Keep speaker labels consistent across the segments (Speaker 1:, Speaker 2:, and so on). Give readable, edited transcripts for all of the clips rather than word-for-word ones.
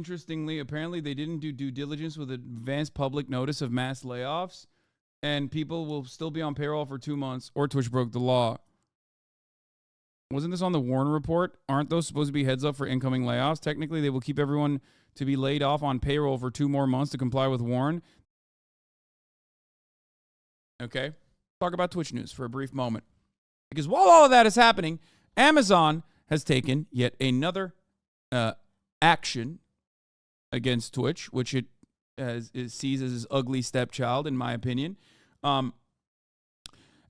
Speaker 1: interestingly, apparently they didn't do due diligence with advanced public notice of mass layoffs, and people will still be on payroll for 2 months, or Twitch broke the law. Wasn't this on the Warren report? Aren't those supposed to be heads up for incoming layoffs? Technically, they will keep everyone to be laid off on payroll for 2 more months to comply with Warren. Okay, talk about Twitch news for a brief moment. Because while all of that is happening, Amazon has taken yet another action against Twitch, which it sees as his ugly stepchild, in my opinion.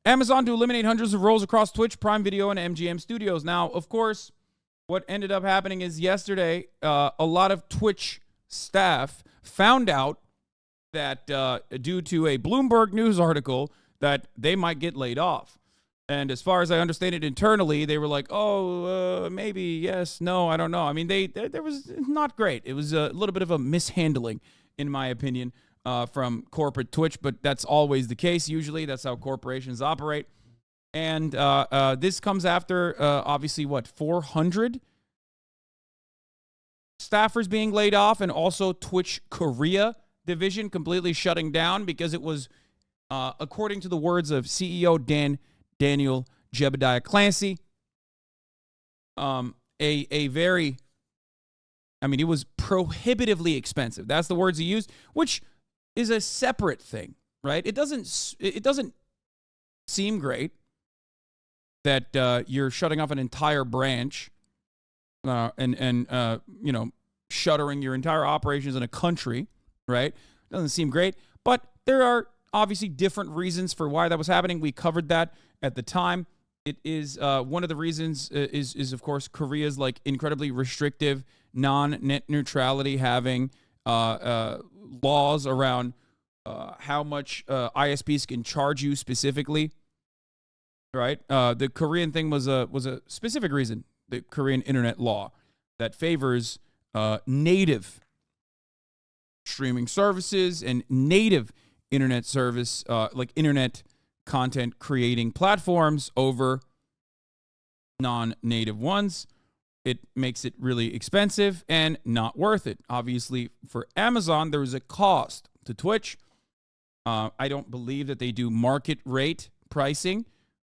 Speaker 1: Amazon to eliminate hundreds of roles across Twitch, Prime Video, and MGM Studios. Now, of course, what ended up happening is yesterday, a lot of Twitch staff found out that due to a Bloomberg News article that they might get laid off. And as far as I understand it internally, they were like, oh, maybe, yes, no, I don't know. I mean, there was not great. It was a little bit of a mishandling, in my opinion, from corporate Twitch, but that's always the case. Usually that's how corporations operate. And this comes after, obviously, 400 staffers being laid off, and also Twitch Korea division completely shutting down because it was, according to the words of CEO Daniel Jebediah Clancy, a very, I mean, it was prohibitively expensive. That's the words he used, which is a separate thing, right? It doesn't seem great that you're shutting off an entire branch and shuttering your entire operations in a country, right? Doesn't seem great, but there are obviously different reasons for why that was happening. We covered that at the time. It is one of the reasons is of course Korea's like incredibly restrictive non-net neutrality, having laws around how much ISPs can charge you specifically, right? The Korean thing was a specific reason, the Korean internet law that favors native streaming services and native internet service, like internet content creating platforms over non-native ones. It makes it really expensive and not worth it. Obviously, for Amazon, there is a cost to Twitch. I don't believe that they do market rate pricing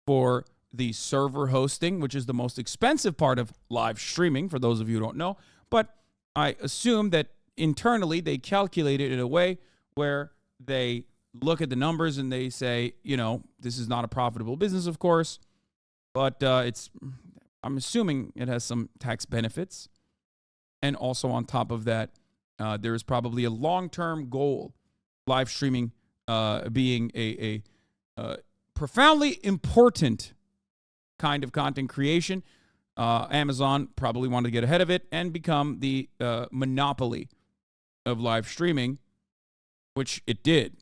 Speaker 1: for the server hosting, which is the most expensive part of live streaming, for those of you who don't know. But I assume that internally they calculate it in a way where they look at the numbers and they say, this is not a profitable business, of course, but I'm assuming it has some tax benefits. And also on top of that, there is probably a long-term goal, live streaming being a profoundly important kind of content creation. Amazon probably wanted to get ahead of it and become the monopoly of live streaming, which it did.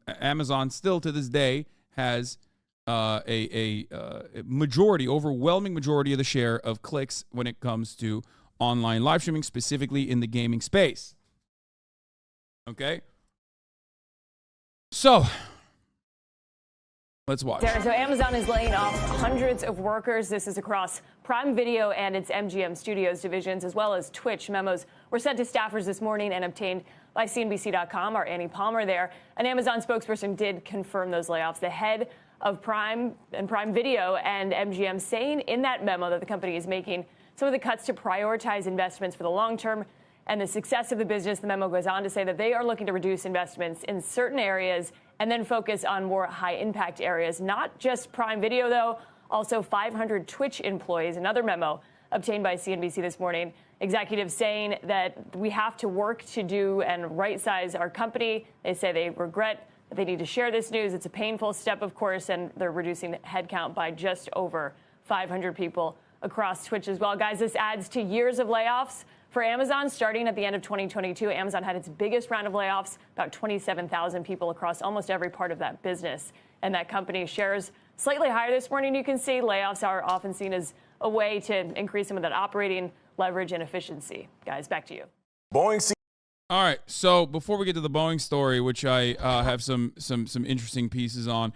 Speaker 1: Amazon still to this day has a majority, overwhelming majority of the share of clicks when it comes to online live streaming, specifically in the gaming space. Okay? So, let's watch.
Speaker 2: So Amazon is laying off hundreds of workers. This is across Prime Video and its MGM Studios divisions, as well as Twitch. Memos were sent to staffers this morning and obtained by CNBC.com. Our Annie Palmer there. An Amazon spokesperson did confirm those layoffs. The head of Prime and Prime Video and MGM saying in that memo that the company is making some of the cuts to prioritize investments for the long term and the success of the business. The memo goes on to say that they are looking to reduce investments in certain areas and then focus on more high-impact areas. Not just Prime Video, though, also 500 Twitch employees. Another memo obtained by CNBC this morning. Executives saying that we have to work to do and right-size our company. They say they regret that they need to share this news. It's a painful step, of course, and they're reducing headcount by just over 500 people across Twitch as well. Guys, this adds to years of layoffs for Amazon. Starting at the end of 2022, Amazon had its biggest round of layoffs, about 27,000 people across almost every part of that business. And that company shares slightly higher this morning. You can see layoffs are often seen as a way to increase some of that operating leverage and efficiency. Guys, back to you.
Speaker 1: Boeing. All right. So before we get to the Boeing story, which I have some interesting pieces on,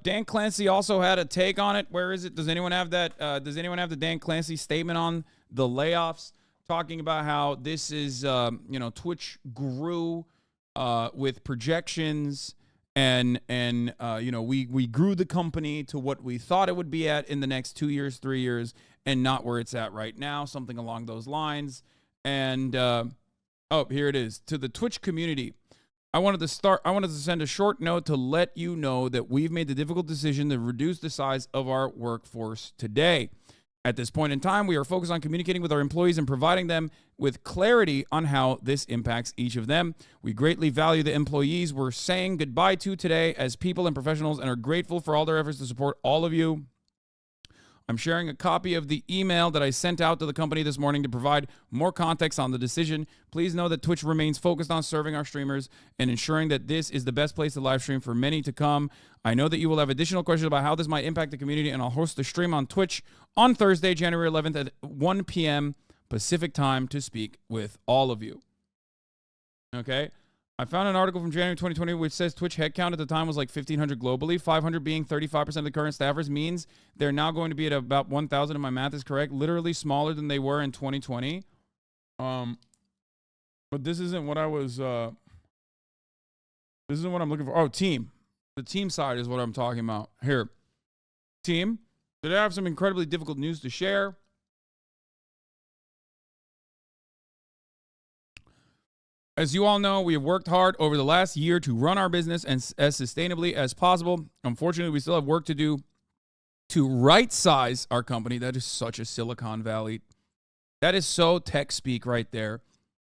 Speaker 1: Dan Clancy also had a take on it. Where is it? Does anyone have that? Does anyone have the Dan Clancy statement on the layoffs? talking about how this is, Twitch grew with projections and we grew the company to what we thought it would be at in the next 2 years, 3 years, and not where it's at right now, something along those lines. And here it is. To the Twitch community, I wanted to send a short note to let you know that we've made the difficult decision to reduce the size of our workforce today. At this point in time, we are focused on communicating with our employees and providing them with clarity on how this impacts each of them. We greatly value the employees we're saying goodbye to today as people and professionals and are grateful for all their efforts to support all of you. I'm sharing a copy of the email that I sent out to the company this morning to provide more context on the decision. Please know that Twitch remains focused on serving our streamers and ensuring that this is the best place to live stream for many to come. I know that you will have additional questions about how this might impact the community, and I'll host a stream on Twitch on Thursday, January 11th at 1 p.m. Pacific time to speak with all of you. Okay? I found an article from January 2020 which says Twitch headcount at the time was like 1,500 globally. 500 being 35% of the current staffers means they're now going to be at about 1,000 if my math is correct. Literally smaller than they were in 2020. But this isn't what I was... this isn't what I'm looking for. Oh, team. The team side is what I'm talking about. Here. Team. Today I have some incredibly difficult news to share. As you all know, we have worked hard over the last year to run our business as sustainably as possible. Unfortunately, we still have work to do to right-size our company. That is such a Silicon Valley. That is so tech speak right there.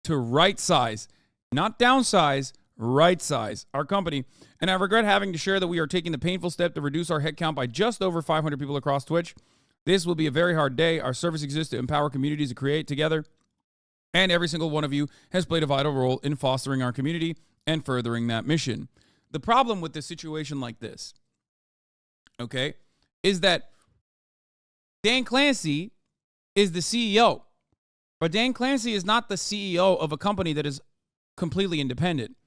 Speaker 1: To right-size, not downsize, right-size our company. And I regret having to share that we are taking the painful step to reduce our headcount by just over 500 people across Twitch. This will be a very hard day. Our service exists to empower communities to create together. And every single one of you has played a vital role in fostering our community and furthering that mission. The problem with a situation like this, okay, is that Dan Clancy is the CEO. But Dan Clancy is not the CEO of a company that is completely independent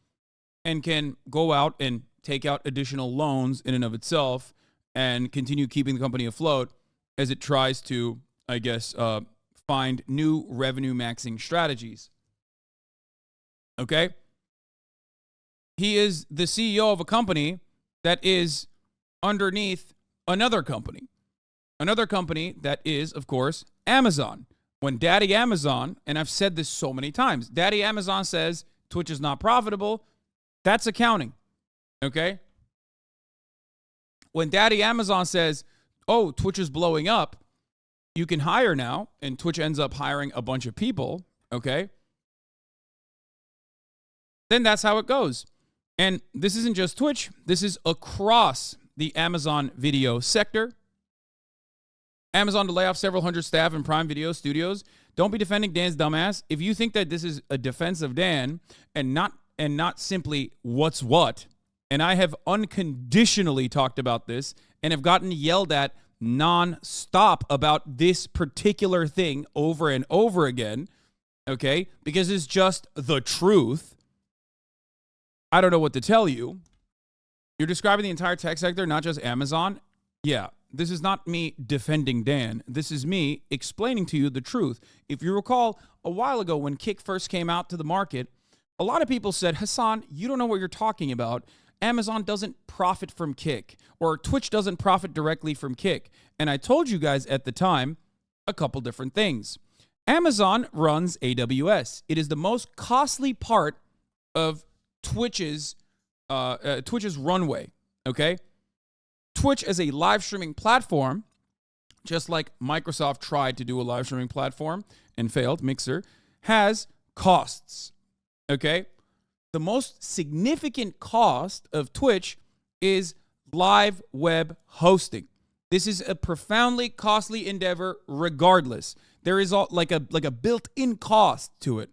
Speaker 1: and can go out and take out additional loans in and of itself and continue keeping the company afloat as it tries to, I guess, find new revenue maxing strategies. Okay? He is the CEO of a company that is underneath another company. Another company that is, of course, Amazon. When Daddy Amazon, and I've said this so many times, Daddy Amazon says Twitch is not profitable, that's accounting. Okay? When Daddy Amazon says, oh, Twitch is blowing up, you can hire now, and Twitch ends up hiring a bunch of people, okay? Then that's how it goes. And this isn't just Twitch. This is across the Amazon video sector. Amazon to lay off several hundred staff in Prime Video studios. Don't be defending Dan's dumbass. If you think that this is a defense of Dan and not simply what's what, and I have unconditionally talked about this and have gotten yelled at non-stop about this particular thing over and over again, okay? Because it's just the truth. I don't know what to tell you. You're describing the entire tech sector, not just Amazon. Yeah, this is not me defending Dan. This is me explaining to you the truth. If you recall, a while ago when Kick first came out to the market, a lot of people said, Hasan, you don't know what you're talking about. Amazon doesn't profit from Kick, or Twitch doesn't profit directly from Kick. And I told you guys at the time a couple different things. Amazon runs AWS. It is the most costly part of Twitch's runway, okay? Twitch as a live streaming platform, just like Microsoft tried to do a live streaming platform and failed, Mixer, has costs, okay? The most significant cost of Twitch is live web hosting. This is a profoundly costly endeavor regardless. There is like a built-in cost to it,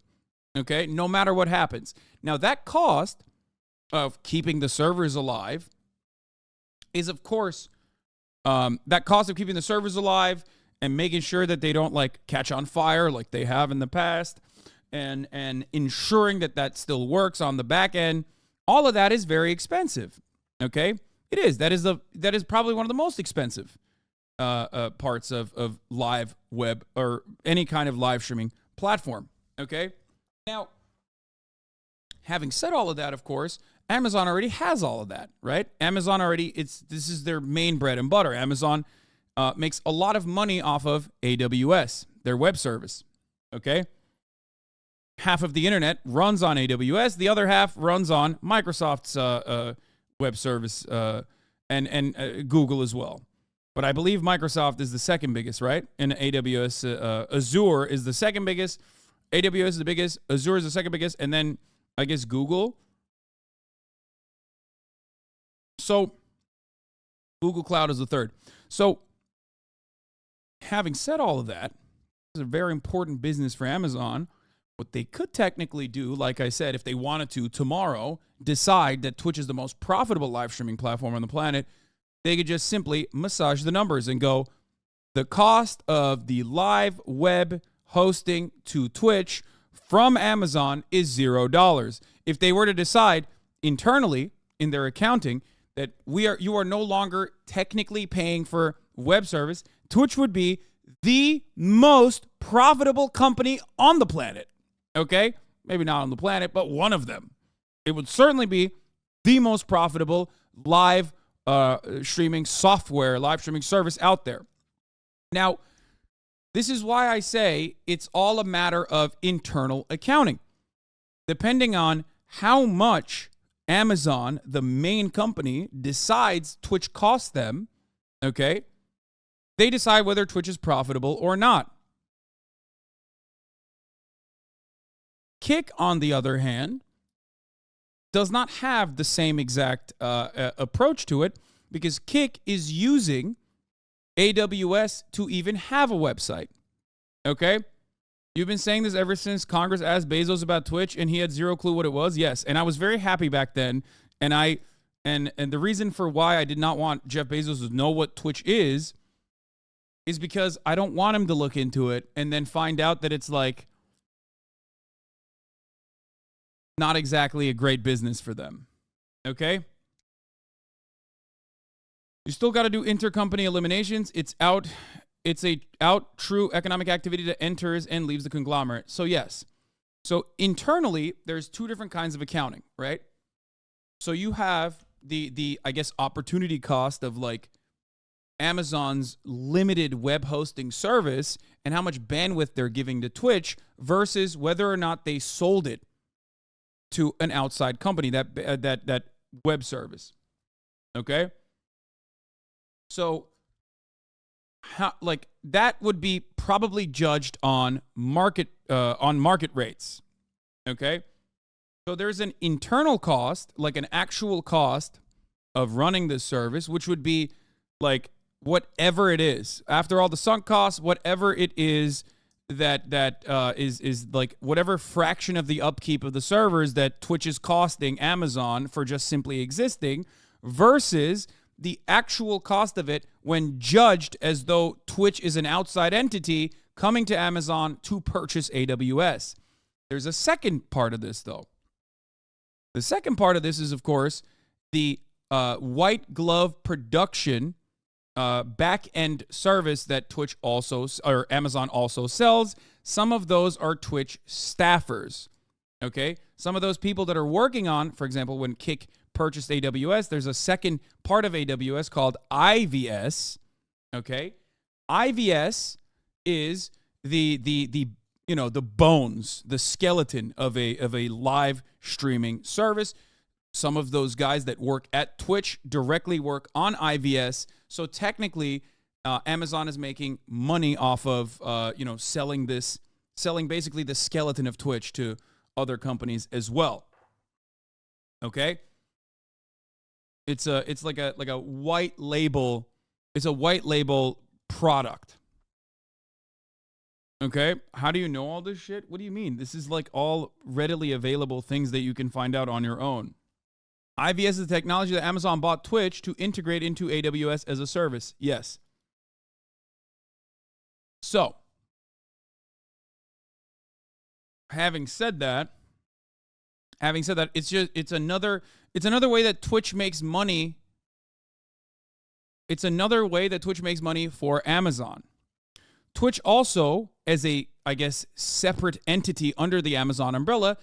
Speaker 1: okay? No matter what happens. Now, that cost of keeping the servers alive is, of course, that cost of keeping the servers alive and making sure that they don't, like, catch on fire like they have in the past, and ensuring that that still works on the back end, all of that is very expensive, okay? It is. That is probably one of the most expensive parts of live web or any kind of live streaming platform. Okay? Now, having said all of that, of course, Amazon already has all of that, right? Amazon already, this is their main bread and butter. Amazon makes a lot of money off of AWS, their web service, okay? Half of the internet runs on AWS. The other half runs on Microsoft's web service and Google as well. But I believe Microsoft is the second biggest, right? And AWS, Azure is the second biggest. AWS is the biggest. Azure is the second biggest. And then I guess Google. So Google Cloud is the third. So having said all of that, it's a very important business for Amazon. What they could technically do, like I said, if they wanted to tomorrow decide that Twitch is the most profitable live streaming platform on the planet, they could just simply massage the numbers and go, the cost of the live web hosting to Twitch from Amazon is $0. If they were to decide internally in their accounting that you are no longer technically paying for web service, Twitch would be the most profitable company on the planet. Okay? Maybe not on the planet, but one of them. It would certainly be the most profitable live streaming software, live streaming service out there. Now, this is why I say it's all a matter of internal accounting. Depending on how much Amazon, the main company, decides Twitch costs them, okay, they decide whether Twitch is profitable or not. Kick, on the other hand, does not have the same exact approach to it because Kick is using AWS to even have a website. Okay? You've been saying this ever since Congress asked Bezos about Twitch and he had zero clue what it was. Yes, and I was very happy back then. And the reason for why I did not want Jeff Bezos to know what Twitch is because I don't want him to look into it and then find out that it's like not exactly a great business for them. Okay? You still got to do intercompany eliminations. It's a true economic activity that enters and leaves the conglomerate. So yes. So internally, there's two different kinds of accounting, right? So you have the I guess opportunity cost of like Amazon's limited web hosting service and how much bandwidth they're giving to Twitch versus whether or not they sold it to an outside company, that web service. Okay? So that would be probably judged on market rates. Okay? So there's an internal cost, like an actual cost of running this service, which would be like whatever it is. After all the sunk costs, whatever it is that is like whatever fraction of the upkeep of the servers that Twitch is costing Amazon for just simply existing versus the actual cost of it when judged as though Twitch is an outside entity coming to Amazon to purchase AWS. There's a second part of this, though. The second part of this is, of course, the white glove production back-end service that Amazon also sells. Some of those are Twitch staffers, okay? Some of those people that are working on, for example, when Kick purchased AWS, there's a second part of AWS called IVS, okay? IVS is the bones, the skeleton of a live streaming service. Some of those guys that work at Twitch directly work on IVS. So technically, Amazon is making money off of selling basically the skeleton of Twitch to other companies as well. Okay? It's like a white label. It's a white label product. Okay? How do you know all this shit? What do you mean? This is like all readily available things that you can find out on your own. IVS is the technology that Amazon bought Twitch to integrate into AWS as a service. Yes. So, having said that, it's another way that Twitch makes money. It's another way that Twitch makes money for Amazon. Twitch also, as a, I guess, separate entity under the Amazon umbrella,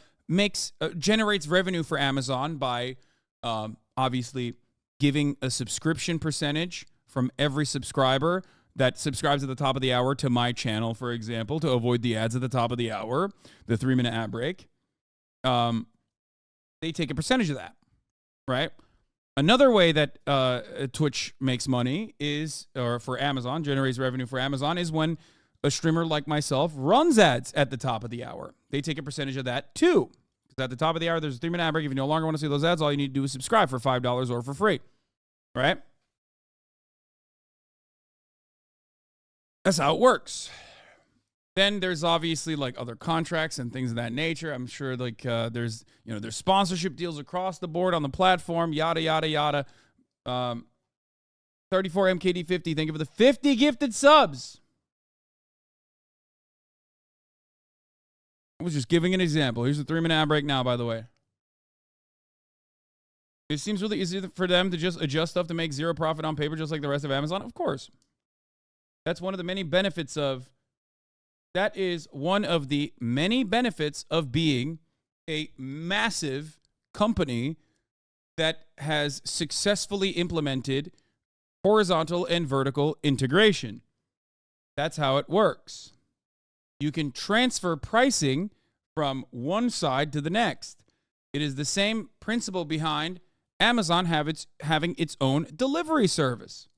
Speaker 1: generates revenue for Amazon by obviously giving a subscription percentage from every subscriber that subscribes at the top of the hour to my channel, for example, to avoid the ads at the top of the hour, the 3-minute ad break. They take a percentage of that, right? Another way that Twitch makes money or for Amazon, generates revenue for Amazon, is when a streamer like myself runs ads at the top of the hour. They take a percentage of that too. Because at the top of the hour, there's a 3-minute ad break. If you no longer want to see those ads, all you need to do is subscribe for $5 or for free, right? That's how it works. Then there's obviously like other contracts and things of that nature. I'm sure like there's sponsorship deals across the board on the platform, yada, yada, yada. 34 MKD50, thank you for the 50 gifted subs. I was just giving an example. Here's the 3-minute ad break now, by the way. It seems really easy for them to just adjust stuff to make zero profit on paper, just like the rest of Amazon. Of course. That's one of the many benefits of... That is one of the many benefits of being a massive company that has successfully implemented horizontal and vertical integration. That's how it works. You can transfer pricing from one side to the next. It is the same principle behind Amazon having its own delivery service.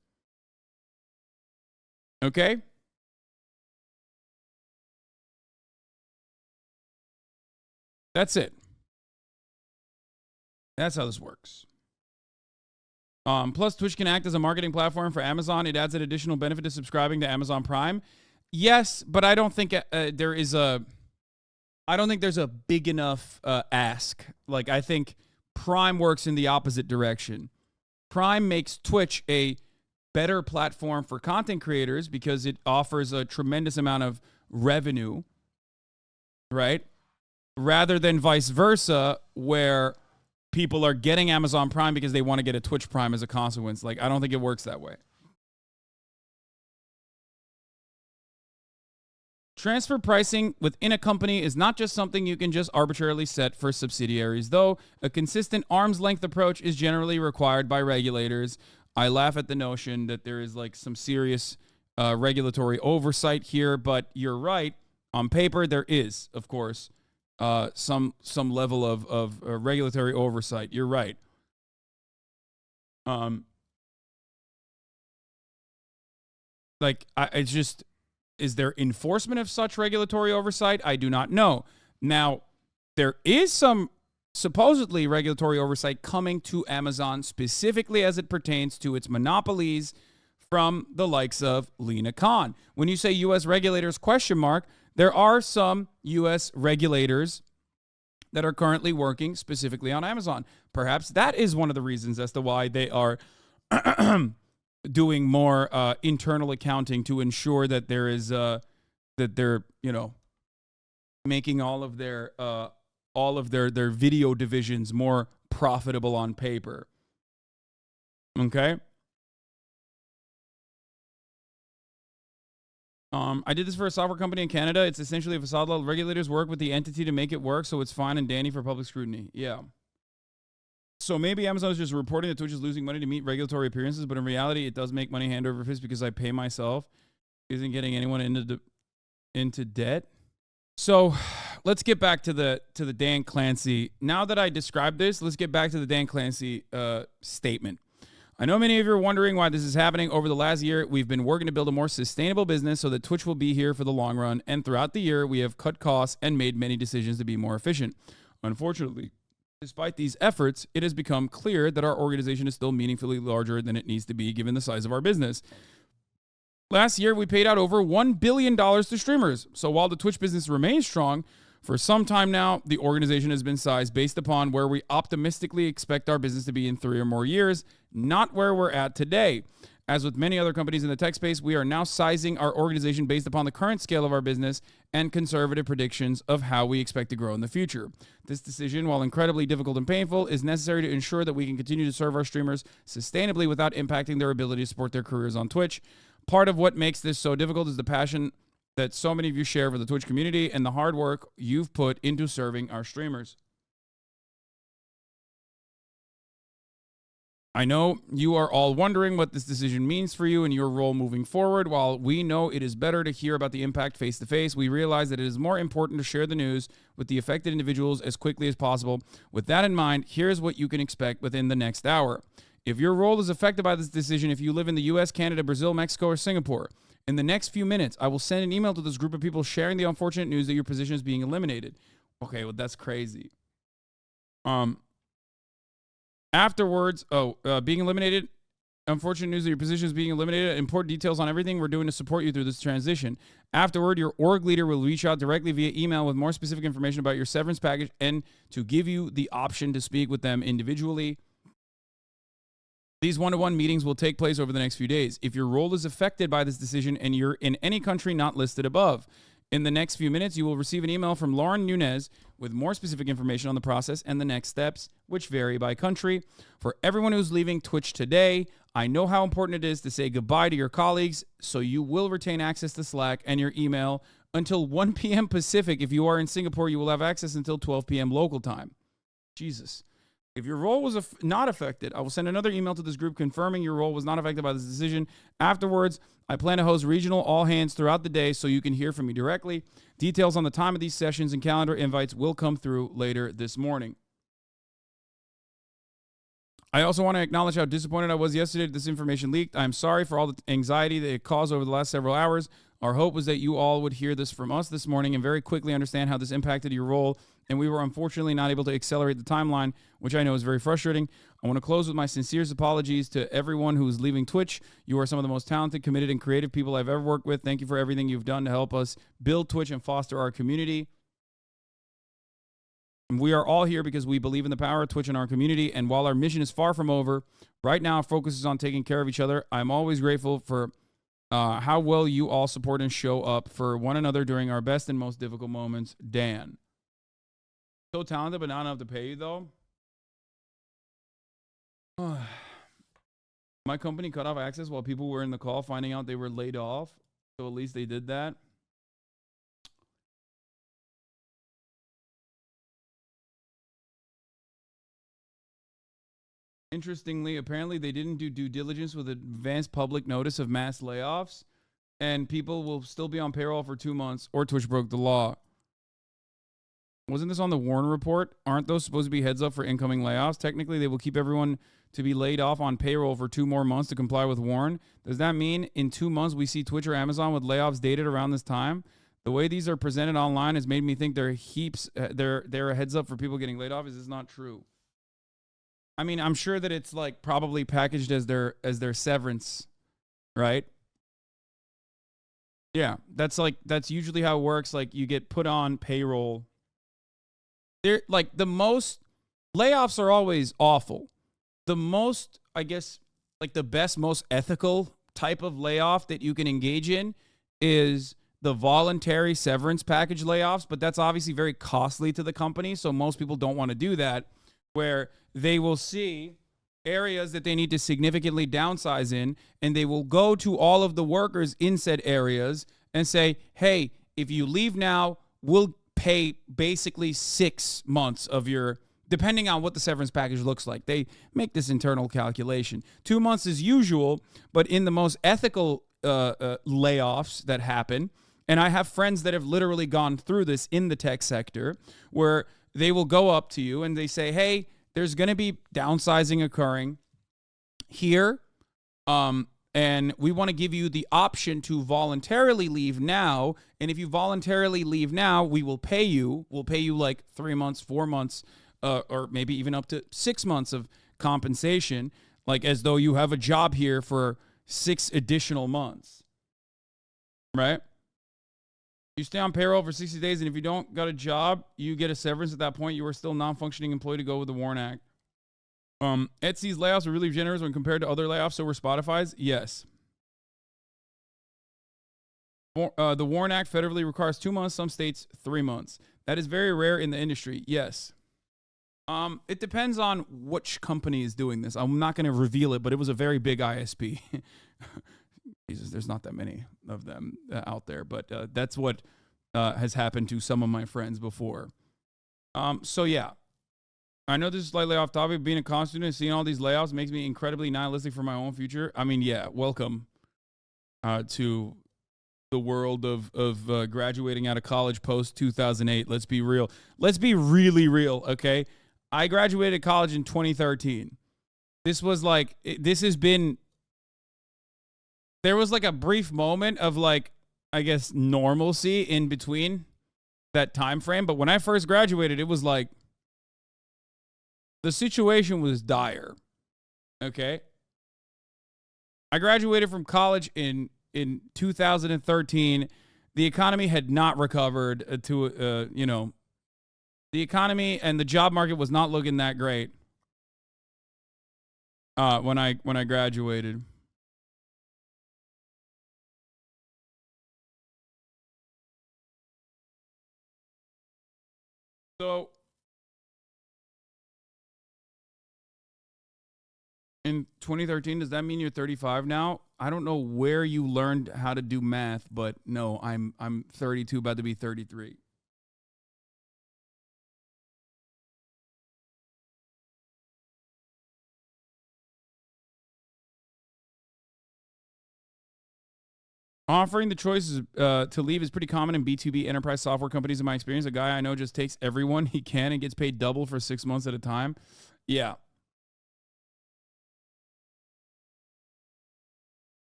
Speaker 1: Okay? That's it. That's how this works. Plus, Twitch can act as a marketing platform for Amazon. It adds an additional benefit to subscribing to Amazon Prime. Yes, but I don't think there's a big enough ask. Like, I think Prime works in the opposite direction. Prime makes Twitch a better platform for content creators because it offers a tremendous amount of revenue, right? Rather than vice versa, where people are getting Amazon Prime because they want to get a Twitch Prime as a consequence. Like, I don't think it works that way. Transfer pricing within a company is not just something you can just arbitrarily set for subsidiaries, though a consistent arm's length approach is generally required by regulators. I laugh at the notion that there is like some serious regulatory oversight here, but you're right. On paper, there is, of course, some level of regulatory oversight. You're right. It's just, is there enforcement of such regulatory oversight? I do not know. Now, there is some supposedly regulatory oversight coming to Amazon specifically as it pertains to its monopolies from the likes of Lena Khan. When you say U.S. regulators, ? There are some U.S. regulators that are currently working specifically on Amazon. Perhaps that is one of the reasons as to why they are doing more internal accounting to ensure that there is that they're making all of their video divisions more profitable on paper. Okay. I did this for a software company in Canada. It's essentially a facade law. Regulators work with the entity to make it work, so it's fine and dandy for public scrutiny. Yeah. So maybe Amazon is just reporting that Twitch is losing money to meet regulatory appearances, but in reality, it does make money hand over fist because I pay myself. Isn't getting anyone into debt. So let's get back to the Dan Clancy. Now that I described this, let's get back to the Dan Clancy statement. I know many of you are wondering why this is happening. Over the last year, we've been working to build a more sustainable business so that Twitch will be here for the long run. And throughout the year, we have cut costs and made many decisions to be more efficient. Unfortunately, despite these efforts, it has become clear that our organization is still meaningfully larger than it needs to be given the size of our business. Last year, we paid out over $1 billion to streamers. So while the Twitch business remains strong, for some time now, the organization has been sized based upon where we optimistically expect our business to be in 3 or more years, not where we're at today. As with many other companies in the tech space, we are now sizing our organization based upon the current scale of our business and conservative predictions of how we expect to grow in the future. This decision, while incredibly difficult and painful, is necessary to ensure that we can continue to serve our streamers sustainably without impacting their ability to support their careers on Twitch. Part of what makes this so difficult is the passion that so many of you share for the Twitch community and the hard work you've put into serving our streamers. I know you are all wondering what this decision means for you and your role moving forward. While we know it is better to hear about the impact face to face, we realize that it is more important to share the news with the affected individuals as quickly as possible. With that in mind, here's what you can expect within the next hour. If your role is affected by this decision, if you live in the US, Canada, Brazil, Mexico, or Singapore, in the next few minutes, I will send an email to this group of people sharing the unfortunate news that your position is being eliminated. Okay, well, that's crazy. Afterwards, being eliminated, unfortunate news that your position is being eliminated, important details on everything we're doing to support you through this transition. Afterward, your org leader will reach out directly via email with more specific information about your severance package and to give you the option to speak with them individually. These one-to-one meetings will take place over the next few days. If your role is affected by this decision and you're in any country not listed above, in the next few minutes, you will receive an email from Lauren Nunez with more specific information on the process and the next steps, which vary by country. For everyone who's leaving Twitch today, I know how important it is to say goodbye to your colleagues, so you will retain access to Slack and your email until 1 p.m. Pacific. If you are in Singapore, you will have access until 12 p.m. local time. Jesus. If your role was not affected, I will send another email to this group confirming your role was not affected by this decision. Afterwards, I plan to host regional all-hands throughout the day so you can hear from me directly. Details on the time of these sessions and calendar invites will come through later this morning. I also want to acknowledge how disappointed I was yesterday that this information leaked. I'm sorry for all the anxiety that it caused over the last several hours. Our hope was that you all would hear this from us this morning and very quickly understand how this impacted your role, and we were unfortunately not able to accelerate the timeline, which I know is very frustrating. I want to close with my sincerest apologies to everyone who is leaving Twitch. You are some of the most talented, committed, and creative people I've ever worked with. Thank you for everything you've done to help us build Twitch and foster our community. We are all here because we believe in the power of Twitch and our community, and while our mission is far from over, right now our focus is on taking care of each other. I'm always grateful for how well you all support and show up for one another during our best and most difficult moments. Dan. So talented, but not enough to pay you, though. My company cut off access while people were in the call, finding out they were laid off. So at least they did that. Interestingly, apparently they didn't do due diligence with advanced public notice of mass layoffs, and people will still be on payroll for 2 months, or Twitch broke the law. Wasn't this on the Warren report? Aren't those supposed to be heads up for incoming layoffs? Technically, they will keep everyone to be laid off on payroll for 2 more months to comply with Warren. Does that mean in 2 months we see Twitch or Amazon with layoffs dated around this time? The way these are presented online has made me think they're a heads up for people getting laid off. Is this not true? I mean, I'm sure that it's like probably packaged as their severance, right? Yeah, that's usually how it works. Like you get put on payroll. They're like the most layoffs are always awful. The most, I guess, like the best, most ethical type of layoff that you can engage in is the voluntary severance package layoffs, but that's obviously very costly to the company, so most people don't want to do that, where they will see areas that they need to significantly downsize in, and they will go to all of the workers in said areas and say, hey, if you leave now, we'll pay basically 6 months of your, depending on what the severance package looks like. They make this internal calculation. 2 months is usual, but in the most ethical layoffs that happen, and I have friends that have literally gone through this in the tech sector, where they will go up to you and they say, hey, there's going to be downsizing occurring here, and we want to give you the option to voluntarily leave now. And if you voluntarily leave now, we will pay you. We'll pay you like 3 months, 4 months, or maybe even up to 6 months of compensation, like as though you have a job here for 6 additional months, right? You stay on payroll for 60 days, and if you don't got a job, you get a severance at that point. You are still a non-functioning employee to go with the Warren Act. Etsy's layoffs are really generous when compared to other layoffs. So were Spotify's? Yes. The Warren Act federally requires 2 months, some states 3 months. That is very rare in the industry. Yes. It depends on which company is doing this. I'm not going to reveal it, but it was a very big ISP. Jesus, there's not that many of them out there, but that's what has happened to some of my friends before. So yeah, I know this is slightly off topic. Being a college student and seeing all these layoffs makes me incredibly nihilistic for my own future. I mean, yeah, welcome to the world of graduating out of college post 2008. Let's be real. Let's be really real, okay? I graduated college in 2013. This was like, this has been, there was like a brief moment of like, I guess, normalcy in between that time frame. But when I first graduated, it was like, the situation was dire, okay? I graduated from college in 2013. The economy had not recovered the economy and the job market was not looking that great when I graduated. So in 2013, does that mean you're 35 now? I don't know where you learned how to do math, but no, I'm 32, about to be 33. Offering the choices to leave is pretty common in B2B enterprise software companies in my experience. A guy I know just takes everyone he can and gets paid double for 6 months at a time. Yeah.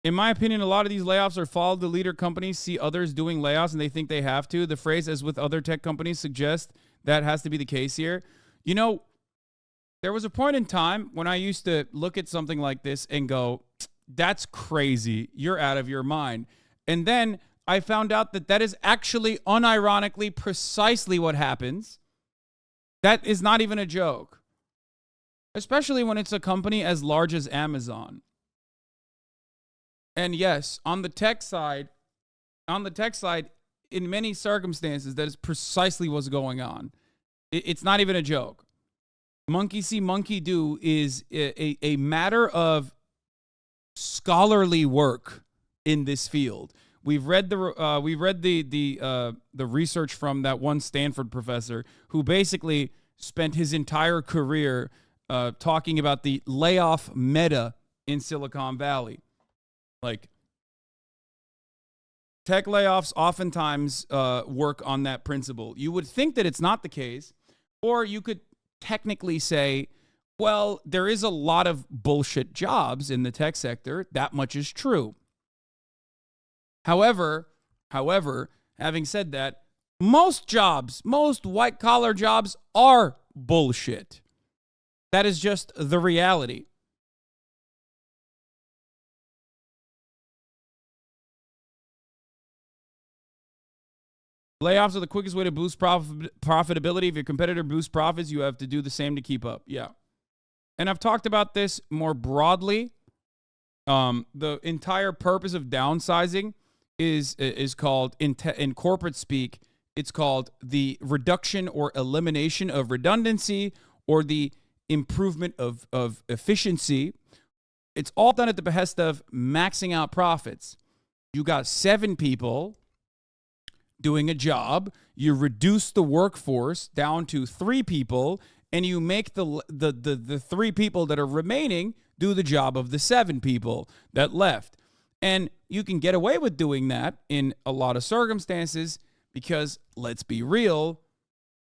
Speaker 1: In my opinion, a lot of these layoffs are follow the leader companies see others doing layoffs and they think they have to. The phrase, as with other tech companies, suggests that has to be the case here. You know, there was a point in time when I used to look at something like this and go, that's crazy. You're out of your mind. And then I found out that that is actually unironically precisely what happens. That is not even a joke, especially when it's a company as large as Amazon. And yes, on the tech side, in many circumstances, that is precisely what's going on. It's not even a joke. Monkey see, monkey do is a matter of scholarly work in this field. We've read the research from that one Stanford professor who basically spent his entire career talking about the layoff meta in Silicon Valley. Like, tech layoffs oftentimes work on that principle. You would think that it's not the case, or you could technically say, well, there is a lot of bullshit jobs in the tech sector. That much is true. However, having said that, most white-collar jobs are bullshit. That is just the reality. Layoffs are the quickest way to boost profitability. If your competitor boosts profits, you have to do the same to keep up. Yeah. And I've talked about this more broadly. The entire purpose of downsizing is called, in corporate speak, it's called the reduction or elimination of redundancy or the improvement of efficiency. It's all done at the behest of maxing out profits. You got 7 people doing a job, you reduce the workforce down to 3 people, and you make the 3 people that are remaining do the job of the 7 people that left. And you can get away with doing that in a lot of circumstances because, let's be real,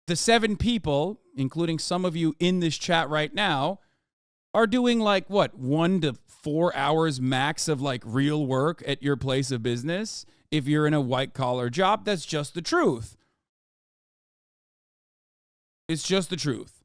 Speaker 1: the 7 people, including some of you in this chat right now, are doing like, what, 1 to 4 hours max of like real work at your place of business. If you're in a white-collar job, that's just the truth. It's just the truth.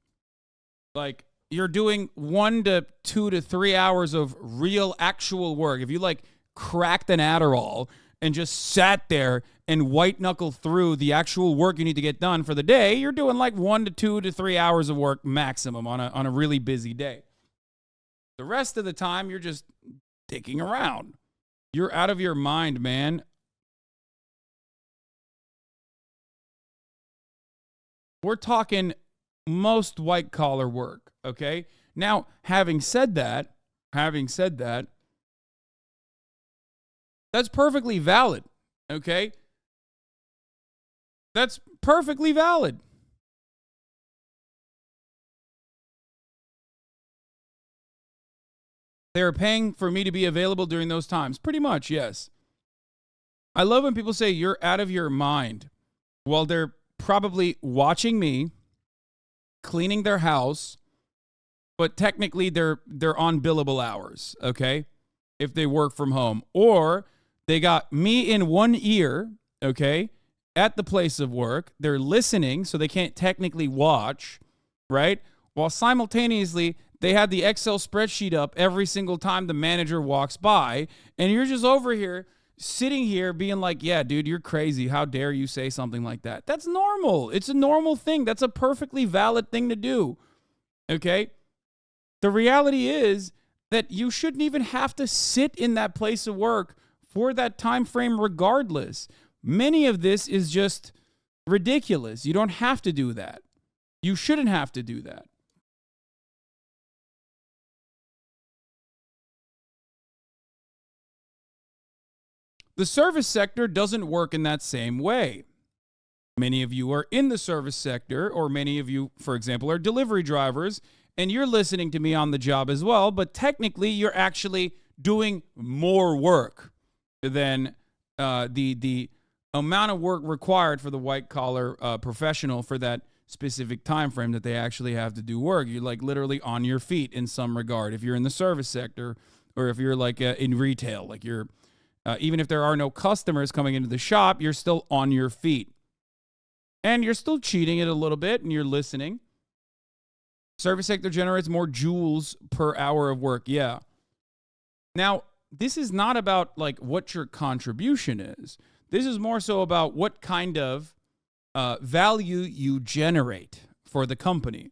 Speaker 1: Like, you're doing 1 to 2 to 3 hours of real, actual work. If you, like, cracked an Adderall and just sat there and white-knuckle through the actual work you need to get done for the day, you're doing, like, 1 to 2 to 3 hours of work maximum on a really busy day. The rest of the time, you're just dicking around. You're out of your mind, man. We're talking most white-collar work, okay? Now, having said that, That's perfectly valid, okay? That's perfectly valid. They're paying for me to be available during those times. Pretty much, yes. I love when people say you're out of your mind. Well, they're probably watching me, cleaning their house, but technically they're on billable hours, okay? If they work from home. Or they got me in one ear, okay, at the place of work. They're listening, so they can't technically watch, right? While simultaneously, they had the Excel spreadsheet up every single time the manager walks by, and you're just over here, sitting here being like, yeah, dude, you're crazy. How dare you say something like that? That's normal. It's a normal thing. That's a perfectly valid thing to do, okay? The reality is that you shouldn't even have to sit in that place of work for that time frame regardless. Many of this is just ridiculous. You don't have to do that. You shouldn't have to do that. The service sector doesn't work in that same way. Many of you are in the service sector, or many of you, for example, are delivery drivers, and you're listening to me on the job as well, but technically you're actually doing more work than the amount of work required for the white-collar professional for that specific time frame that they actually have to do work. You're like literally on your feet in some regard. If you're in the service sector, or if you're like in retail, like you're even if there are no customers coming into the shop, you're still on your feet. And you're still cheating it a little bit, and you're listening. Service sector generates more joules per hour of work. Yeah. Now, this is not about like what your contribution is. This is more so about what kind of value you generate for the company.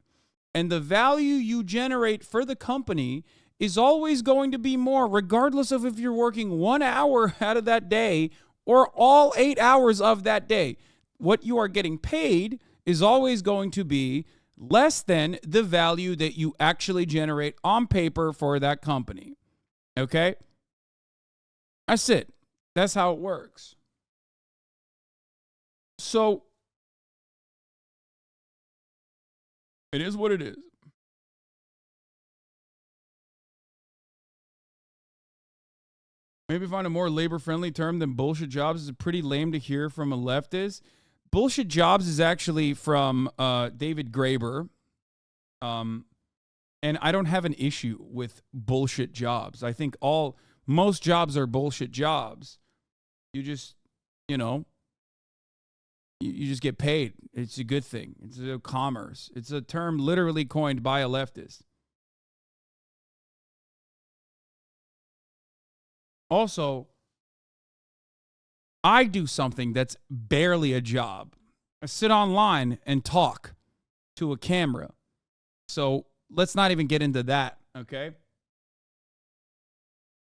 Speaker 1: And the value you generate for the company is always going to be more, regardless of if you're working 1 hour out of that day or all 8 hours of that day. What you are getting paid is always going to be less than the value that you actually generate on paper for that company. Okay? That's it. That's how it works. So, it is what it is. Maybe find a more labor-friendly term than bullshit jobs. Is pretty lame to hear from a leftist. Bullshit jobs is actually from David Graeber. And I don't have an issue with bullshit jobs. I think most jobs are bullshit jobs. You just, you just get paid. It's a good thing. It's a commerce. It's a term literally coined by a leftist. Also, I do something that's barely a job. I sit online and talk to a camera. So let's not even get into that, okay?